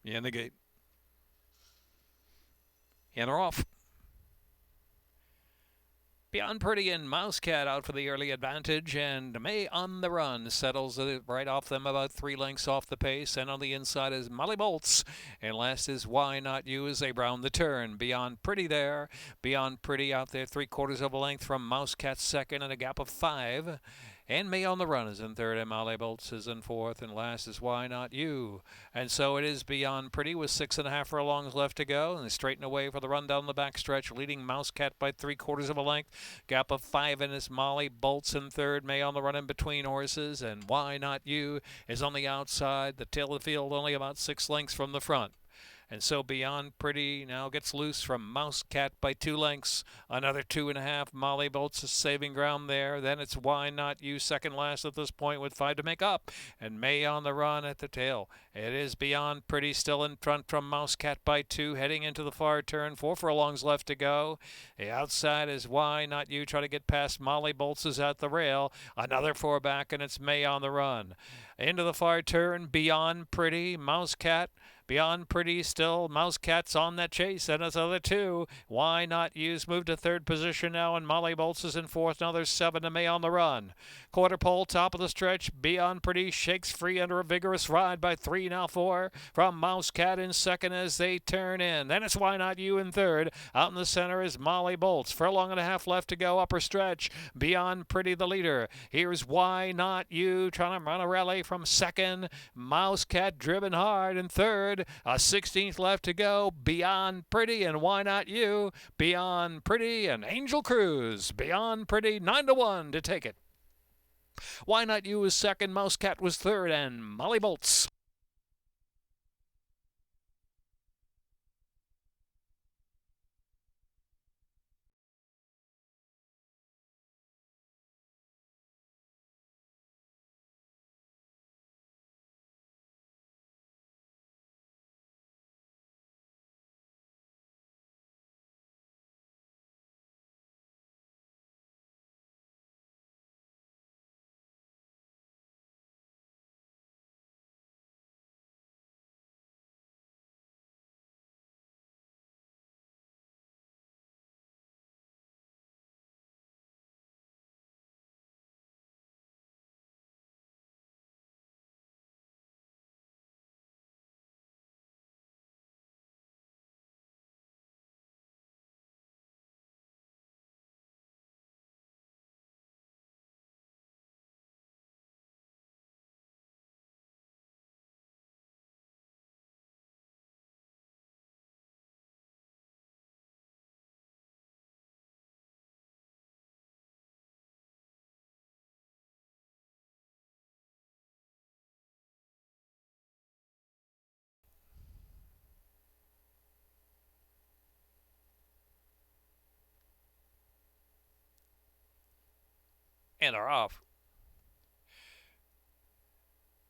In the gate. And they're off. Beyond Pretty and Mousecat out for the early advantage, and May on the Run settles right off them about 3 lengths off the pace, and on the inside is Molly Bolts, and last is Why Not You as they round the turn. Beyond Pretty there, Beyond Pretty out there 3/4 of a length from Mousecat's second and a gap of 5. And May on the Run is in third, and Molly Bolts is in fourth, and last is Why Not You. And so it is Beyond Pretty with 6.5 furlongs left to go, and they straighten away for the run down the backstretch, leading Mousecat by 3/4 of a length. Gap of 5 in is Molly Bolts in third, May on the Run in between horses, and Why Not You is on the outside. The tail of the field only about 6 lengths from the front. And so Beyond Pretty now gets loose from Mousecat by 2 lengths. Another 2.5. Molly Bolts is saving ground there. Then it's Why Not You second last at this point with 5 to make up. And May on the Run at the tail. It is Beyond Pretty still in front from Mousecat by 2, heading into the far turn. 4 furlongs left to go. The outside is Why Not You. Try to get past Molly Bolts is at the rail. Another 4 back, and it's May on the Run. Into the far turn, Beyond Pretty, Mousecat. Beyond Pretty still, Mousecat's on that chase, and it's other 2. Why Not Use moved to third position now, and Molly Bolts is in fourth. Now there's 7 to May on the Run. Quarter pole, top of the stretch, Beyond Pretty shakes free under a vigorous ride by 3, now 4 from Mousecat in second as they turn in. Then it's Why Not You in third. Out in the center is Molly Bolts. Furlong and a half left to go, upper stretch. Beyond Pretty the leader. Here's Why Not You trying to run a rally from second. Mousecat driven hard in third. A 16th left to go. Beyond Pretty and Why Not You. Beyond Pretty and Angel Cruise. Beyond Pretty 9-1 to take it. Why Not You was second. Mousecat was third, and Molly Bolts. And are off.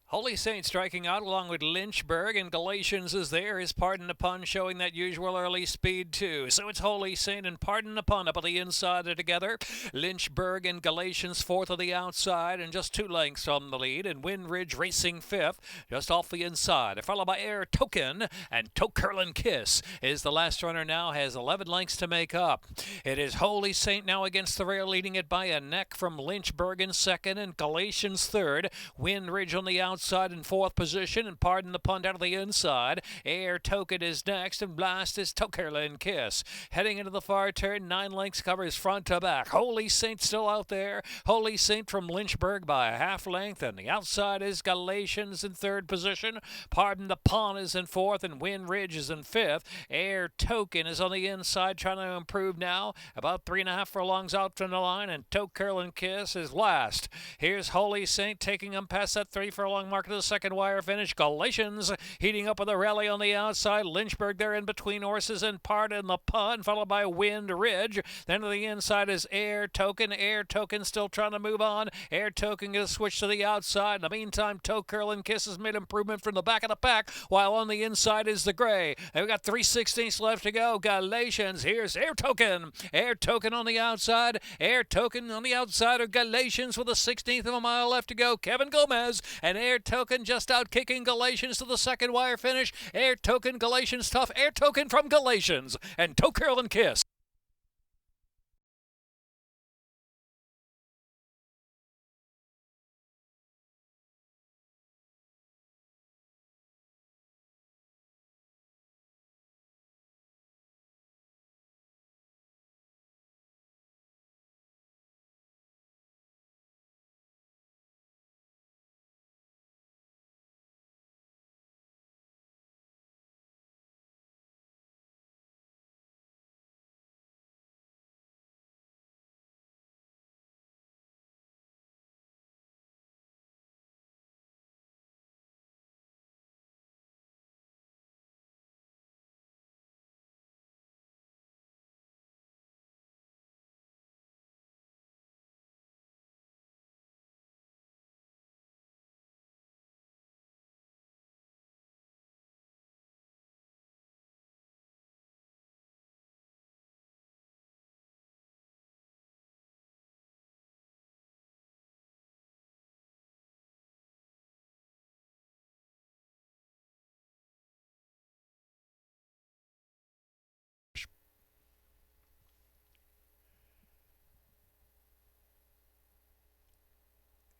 Holy Saint striking out along with Lynchburg, and Galatians is there. His Pardon the Pun showing that usual early speed too. So it's Holy Saint and Pardon the Pun up on the inside are together. Lynchburg and Galatians fourth on the outside and just 2 lengths from the lead. And Windridge racing fifth just off the inside. Followed by Air Token, and Tokerlin Kiss is the last runner now, has 11 lengths to make up. It is Holy Saint now against the rail, leading it by a neck from Lynchburg in second and Galatians third. Windridge on the outside in fourth position, and Pardon the Pun down to the inside. Air Token is next, and last is Tokerlin Kiss. Heading into the far turn, 9 lengths covers front to back. Holy Saint still out there. Holy Saint from Lynchburg by a half length, and the outside is Galatians in third position. Pardon the Pun is in fourth, and Windridge is in fifth. Air Token is on the inside trying to improve now, about 3.5 furlongs out from the line, and Tokerlin Kiss is last. Here's Holy Saint taking them past that 3 furlong mark to the second wire finish. Galatians heating up with a rally on the outside. Lynchburg there in between horses, and Pardon the Pun, followed by Windridge. Then to the inside is Air Token. Air Token still trying to move on. Air Token gonna switch to the outside. In the meantime, Tokerlin Kiss has made improvement from the back of the pack, while on the inside is the gray. And we got 3/16 left to go. Galatians. Here's Air Token. Air Token on the outside. Air Token on the outside of Galatians with a 16th of a mile left to go. Kevin Gomez and Air Token just out kicking Galatians to the second wire finish. Air Token, Galatians tough. Air Token from Galatians. And Toe Curl and Kiss.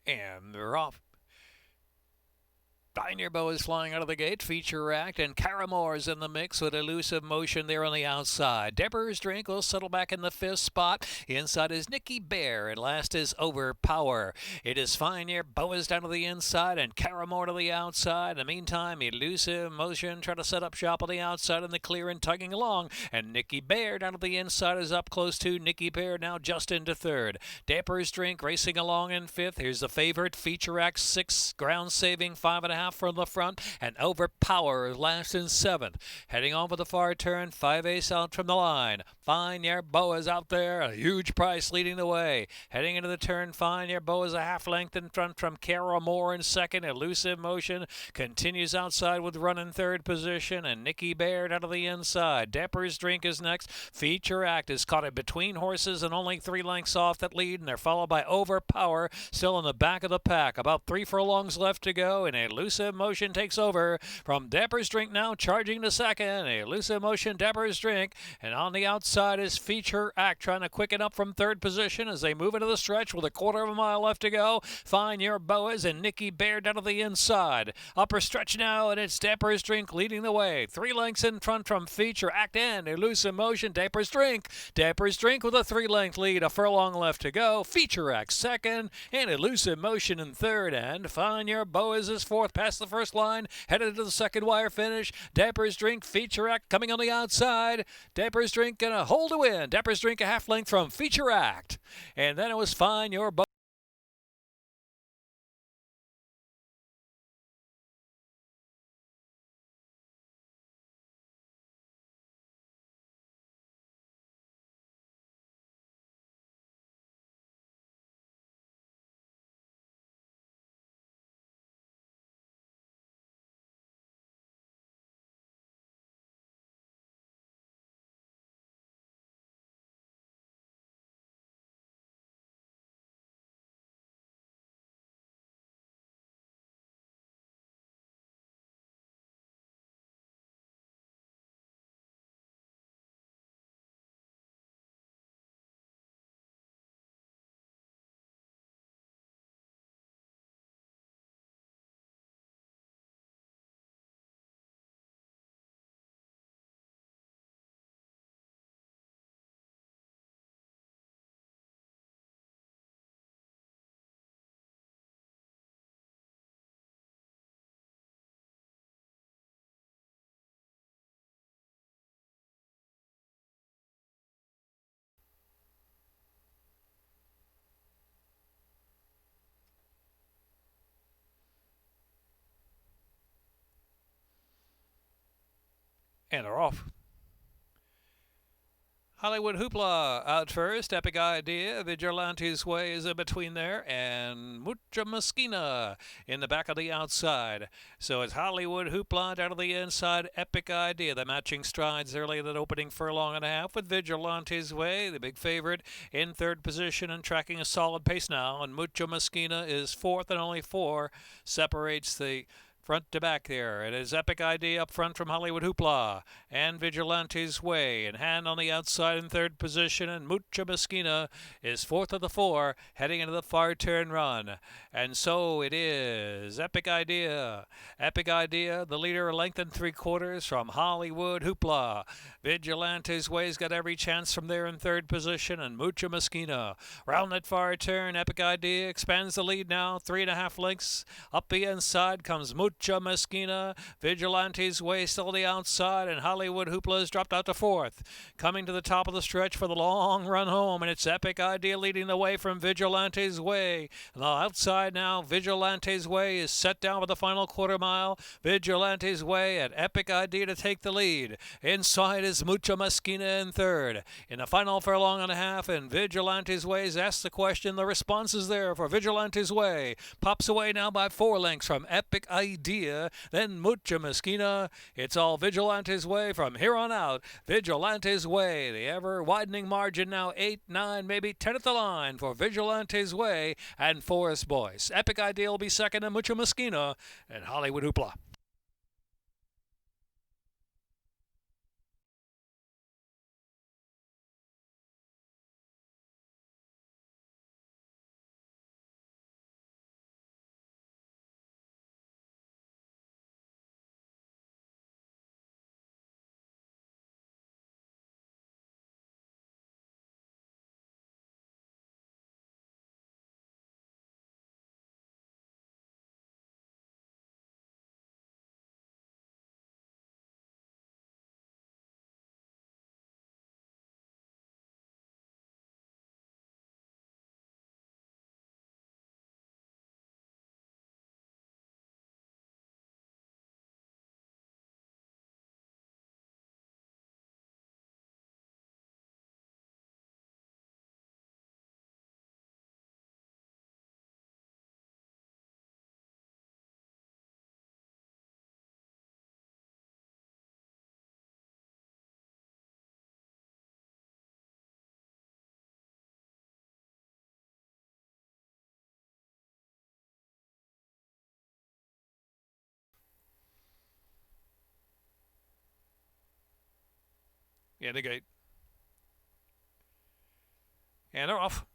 And they're off. Pioneer Bow is flying out of the gate. Feature Act and Caramore's in the mix with Elusive Motion there on the outside. Dapper's Drink will settle back in the fifth spot. Inside is Nicky Bear, and last is Overpower. It is Pioneer Bow is down to the inside and Caramore to the outside. In the meantime, Elusive Motion try to set up shop on the outside in the clear and tugging along. And Nicky Bear down to the inside is up close to Nicky Bear now just into third. Dapper's Drink racing along in fifth. Here's the favorite Feature Act 6, ground saving 5.5 from the front, and Overpower last in seventh. Heading on for the far turn, 5 Ace out from the line. Pioneer Bow is out there, a huge price leading the way. Heading into the turn, Pioneer Bow is a half length in front from Caramore in second. Elusive Motion continues outside with run in third position, and Nicky Bear out of the inside. Dapper's Drink is next. Feature Act is caught in between horses and only 3 lengths off that lead, and they're followed by Overpower still in the back of the pack. About 3 furlongs left to go, and Elusive Motion takes over from Dapper's Drink now charging to second. Elusive Motion, Dapper's Drink, and on the outside is Feature Act trying to quicken up from third position as they move into the stretch with a quarter of a mile left to go. Pioneer Boas and Nicky Bear down to the inside. Upper stretch now, and it's Dapper's Drink leading the way. 3 lengths in front from Feature Act and Elusive Motion. Dapper's Drink with a 3-length lead. A furlong left to go. Feature Act second and Elusive Motion in third, and Pioneer Boas is fourth past the first line, headed to the second wire finish. Dapper's Drink, Feature Act coming on the outside. Dapper's Drink gonna hold a win. Dapper's Drink a half length from Feature Act, and then it was Pioneer Bow. And they're off. Hollywood Hoopla out first. Epic Idea. Vigilante's Way is in between there. And Mucha Mosquina in the back of the outside. So it's Hollywood Hoopla down to the inside. Epic Idea. The matching strides early in that opening furlong and a half with Vigilante's Way, the big favorite, in third position and tracking a solid pace now. And Mucha Mosquina is fourth, and only 4 separates the front to back there. It is Epic Idea up front from Hollywood Hoopla and Vigilante's Way. And Hand on the outside in third position. And Mucha Mosquina is fourth of the 4 heading into the far turn run. And so it is Epic Idea. Epic Idea, the leader, a length and 3/4 from Hollywood Hoopla. Vigilante's Way's got every chance from there in third position. And Mucha Mosquina round that far turn. Epic Idea expands the lead now. 3.5 lengths up the inside comes Mucha Mosquina. Vigilante's Way still on the outside, and Hollywood Hoopla has dropped out to fourth. Coming to the top of the stretch for the long run home, and it's Epic Idea leading the way from Vigilante's Way. On the outside now, Vigilante's Way is set down for the final quarter mile. Vigilante's Way at Epic Idea to take the lead. Inside is Mucha Mosquina in third. In the final furlong and a half, and Vigilante's Way is asked the question. The response is there for Vigilante's Way. Pops away now by 4 lengths from Epic Idea. Then Mucha Mosquina. It's all Vigilante's Way from here on out. Vigilante's Way, the ever widening margin now 8, 9, maybe 10 at the line for Vigilante's Way and Forest Boys. Epic Idea will be second, and Mucha Mosquina and Hollywood Hoopla. Yeah, the gate. And they're off.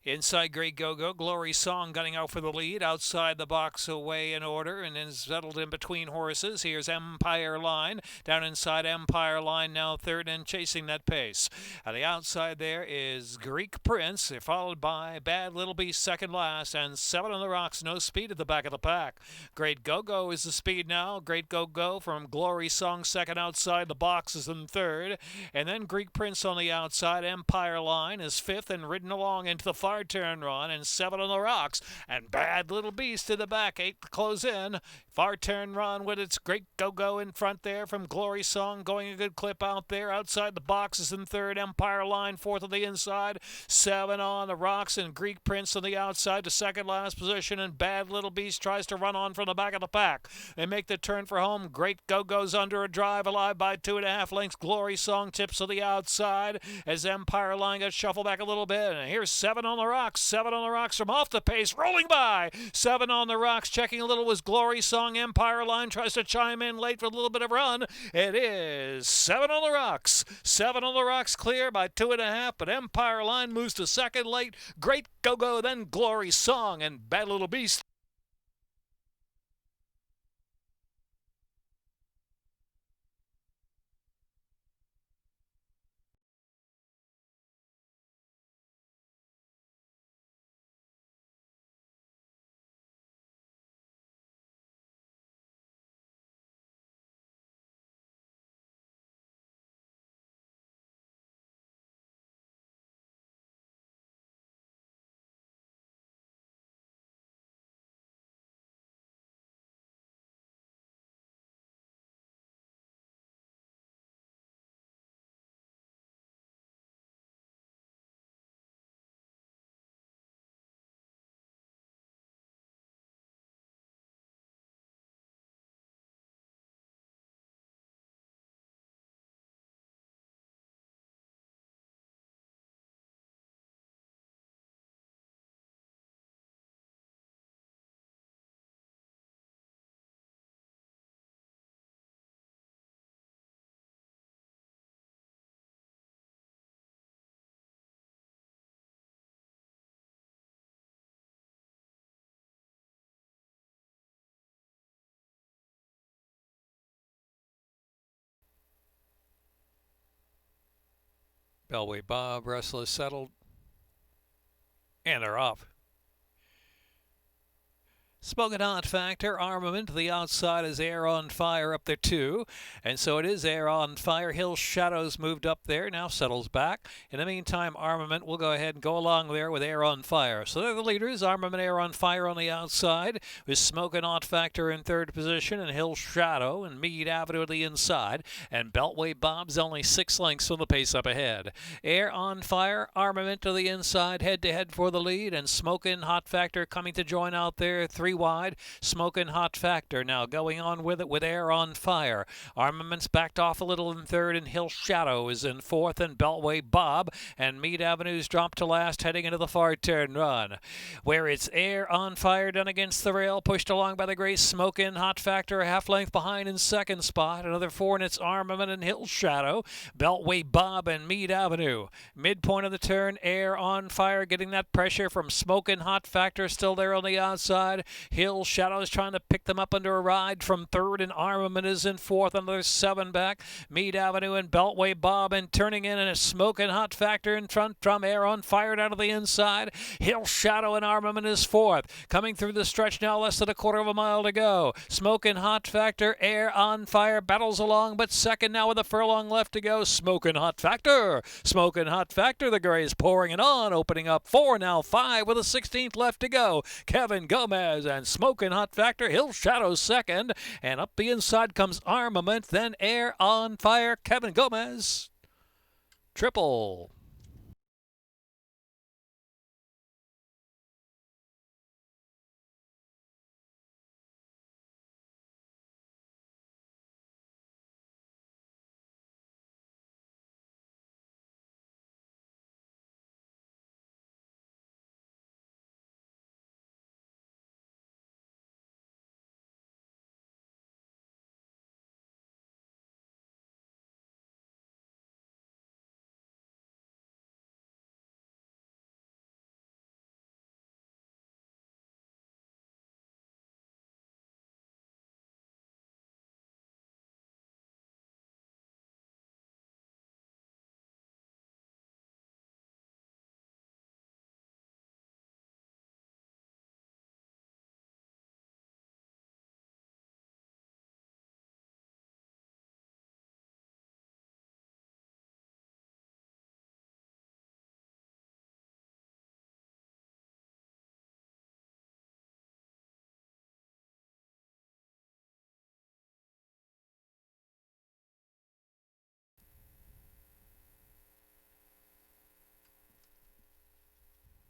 Inside Great Go-Go, Glory Song gunning out for the lead. Outside the box away in order and then settled in between horses. Here's Empire Line. Down inside Empire Line now third and chasing that pace. At the outside there is Greek Prince. They're followed by Bad Little Beast second last and 7 on the Rocks. No speed at the back of the pack. Great Go-Go is the speed now. Great Go-Go from Glory Song second outside. The box is in third. And then Greek Prince on the outside. Empire Line is fifth and ridden along into the far turn run, and 7 on the Rocks, and Bad Little Beast to the back, 8 to close in. Far turn run with its Great Go-Go in front there from Glory Song, going a good clip out there. Outside the boxes in third, Empire Line fourth on the inside, 7 on the Rocks, and Greek Prince on the outside to second last position, and Bad Little Beast tries to run on from the back of the pack. They make the turn for home. Great Go-Go's under a drive, alive by 2.5 lengths. Glory Song tips to the outside as Empire Line gets shuffled back a little bit, and here's 7 on the Rocks. 7 on the Rocks from off the pace, rolling by. 7 on the Rocks, checking a little was Glory Song. Empire Line tries to chime in late for a little bit of run. It is 7 on the Rocks. 7 on the Rocks clear by 2.5, but Empire Line moves to second late. Great Go-Go, then Glory Song and Bad Little Beast. Bellway Bob, restless, settled, and they're off. Smoking Hot Factor, Armament to the outside is Air on Fire up there too. And so it is Air on Fire. Hill Shadows moved up there, now settles back. In the meantime, Armament will go ahead and go along there with Air on Fire. So they're the leaders. Armament, Air on Fire on the outside, with Smoking Hot Factor in third position, and Hill Shadow and Mead Avenue at the inside. And Beltway Bob's only 6 lengths from the pace up ahead. Air on Fire, Armament to the inside, head-to-head for the lead, and Smoking Hot Factor coming to join out there, 3 wide. Smoking Hot Factor now going on with it with Air on Fire. Armament's backed off a little in third, and Hill Shadow is in fourth, and Beltway Bob and Mead Avenue's dropped to last, heading into the far turn run, where it's Air on Fire done against the rail, pushed along by the gray Smoking Hot Factor, a half length behind in second spot. Another 4, and it's Armament and Hill Shadow, Beltway Bob and Mead Avenue. Midpoint of the turn, Air on Fire getting that pressure from Smoking Hot Factor, still there on the outside. Hill Shadow is trying to pick them up under a ride from third, and Armament is in fourth. Another 7 back. Mead Avenue and Beltway Bob, and turning in, and a Smoking Hot Factor in front from Air on Fire out of the inside. Hill Shadow and Armament is fourth. Coming through the stretch now, less than a quarter of a mile to go. Smoking Hot Factor, Air on Fire battles along, but second now with a furlong left to go. Smoking Hot Factor. Smoking Hot Factor, the Grays pouring it on, opening up 4, now 5 with a 16th left to go. Kevin Gomez and Smoking Hot Factor, Hill Shadow second, and up the inside comes Armament, then Air on Fire, Kevin Gomez. Triple.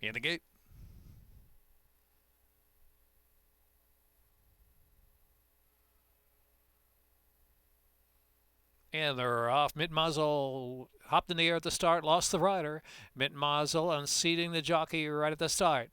In the gate. And they're off. Mid-muzzle hopped in the air at the start, lost the rider. Mid-muzzle unseating the jockey right at the start.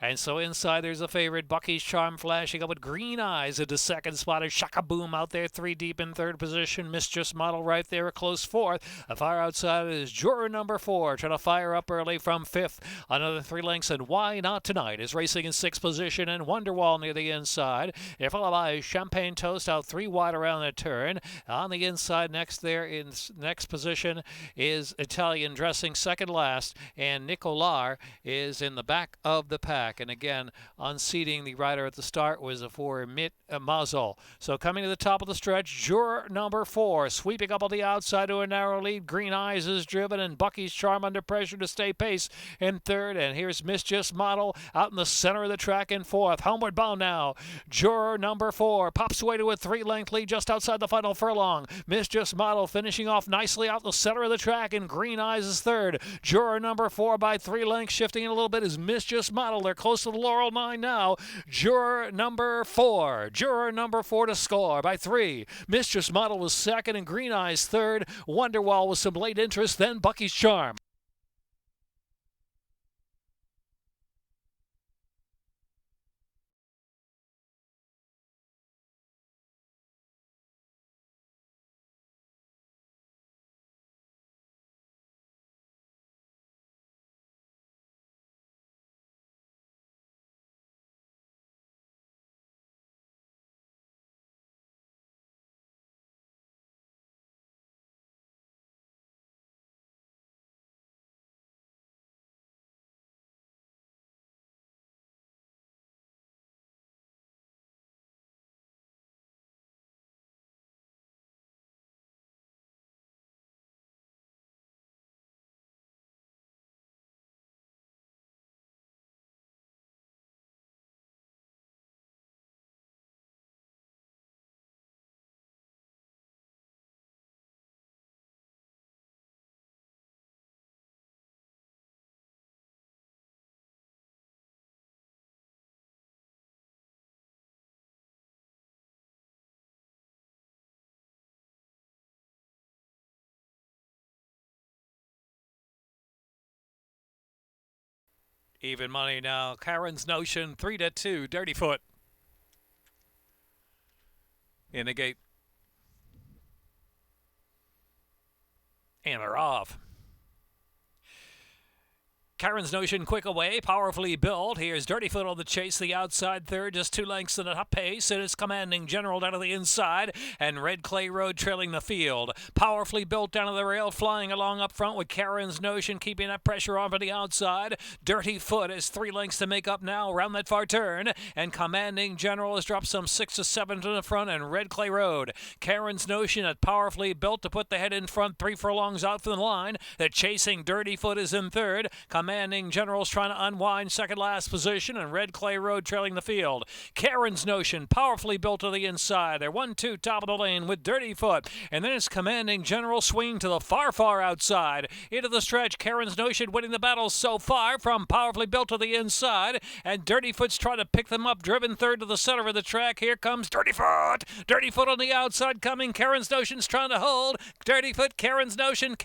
And so inside there's a favorite, Bucky's Charm, flashing up with Green Eyes into second spot. Shaka Boom out there, 3 deep in third position. Mistress Model right there, a close fourth. A far outside is Juror number 4, trying to fire up early from fifth. Another 3 lengths, and Why Not Tonight is racing in sixth position, and Wonderwall near the inside. They're followed by Champagne Toast out 3 wide around the turn. On the inside next there in next position is Italian Dressing second last, and Nicolar is in the back of the pack. And again, unseating the rider at the start was for Mid-muzzle. So coming to the top of the stretch, Juror number 4, sweeping up on the outside to a narrow lead. Green Eyes is driven, and Bucky's Charm under pressure to stay pace in third. And here's Mistress Model out in the center of the track in fourth. Homeward bound now. Juror number 4 pops away to a 3-length lead just outside the final furlong. Mistress Model finishing off nicely out the center of the track, and Green Eyes is third. Juror number 4 by 3 lengths, shifting in a little bit, is Mistress Model. They're close to the Laurel 9 now. Juror number 4. Juror number 4 to score by 3. Mistress Model was second, and Green Eyes third. Wonderwall with some late interest, then Bucky's Charm. Even money now. Karen's Notion 3-2. Dirty Foot in the gate. And they're off. Karen's Notion quick away, powerfully built. Here's Dirty Foot on the chase, the outside third, just 2 lengths at a top pace. And it's Commanding General down to the inside, and Red Clay Road trailing the field. Powerfully built down to the rail, flying along up front with Karen's Notion, keeping that pressure on for the outside. Dirty Foot is 3 lengths to make up now around that far turn, and Commanding General has dropped some 6 to 7 to the front, and Red Clay Road. Karen's Notion at powerfully built to put the head in front, 3 furlongs out from the line. The chasing Dirty Foot is in third. Commanding General's trying to unwind second last position, and Red Clay Road trailing the field. Karen's Notion powerfully built to the inside. They're 1-2 top of the lane with Dirty Foot, and then it's Commanding General swinging to the far outside. Into the stretch, Karen's Notion winning the battle so far from powerfully built to the inside, and Dirty Foot's trying to pick them up, driven third to the center of the track. Here comes Dirty Foot. Dirty Foot on the outside coming. Karen's Notion's trying to hold. Dirty Foot, Karen's Notion,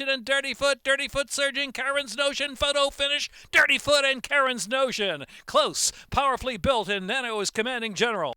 and Dirty Foot. Dirty Foot surging. Karen's Notion, photo finish. Dirty Foot and Karen's Notion. Close, powerfully built, and then it was Commanding General.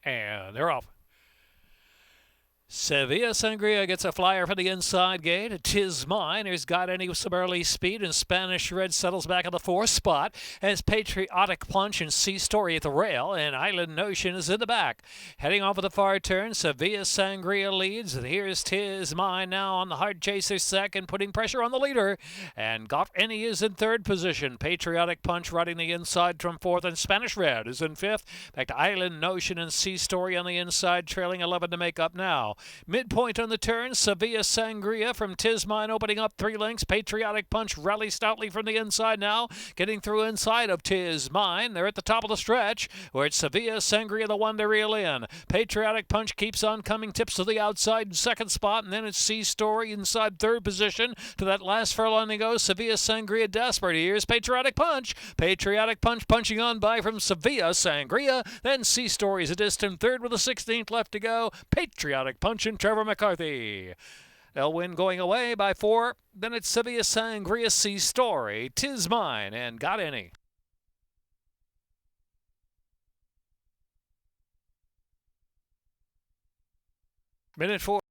And they're off. Sevilla Sangria gets a flyer for the inside gate. 'Tis Mine. There's Got Any with some early speed, and Spanish Red settles back in the 4th spot. As Patriotic Punch and Sea Story at the rail, and Island Notion is in the back. Heading off at the far turn, Sevilla Sangria leads. Here's 'Tis Mine now on the hard chaser second, putting pressure on the leader. And Got Any is in 3rd position. Patriotic Punch riding the inside from 4th, and Spanish Red is in 5th. Back to Island Notion and Sea Story on the inside, trailing 11 to make up now. Midpoint on the turn, Sevilla Sangria from 'Tis Mine opening up 3 lengths. Patriotic Punch rally stoutly from the inside now, getting through inside of 'Tis Mine. They're at the top of the stretch, where it's Sevilla Sangria, the one to reel in. Patriotic Punch keeps on coming, tips to the outside in 2nd spot, and then it's Sea Story inside 3rd position. To that last furlong to go, Sevilla Sangria desperate. Here's Patriotic Punch. Patriotic Punch punching on by from Sevilla Sangria. Then Sea Story is a distant 3rd with a 16th left to go. Patriotic Punch and Trevor McCarthy. They'll win going away by 4. Then it's Sevilla Sangria, Sea Story, 'Tis Mine, and Got Any. Minute 4.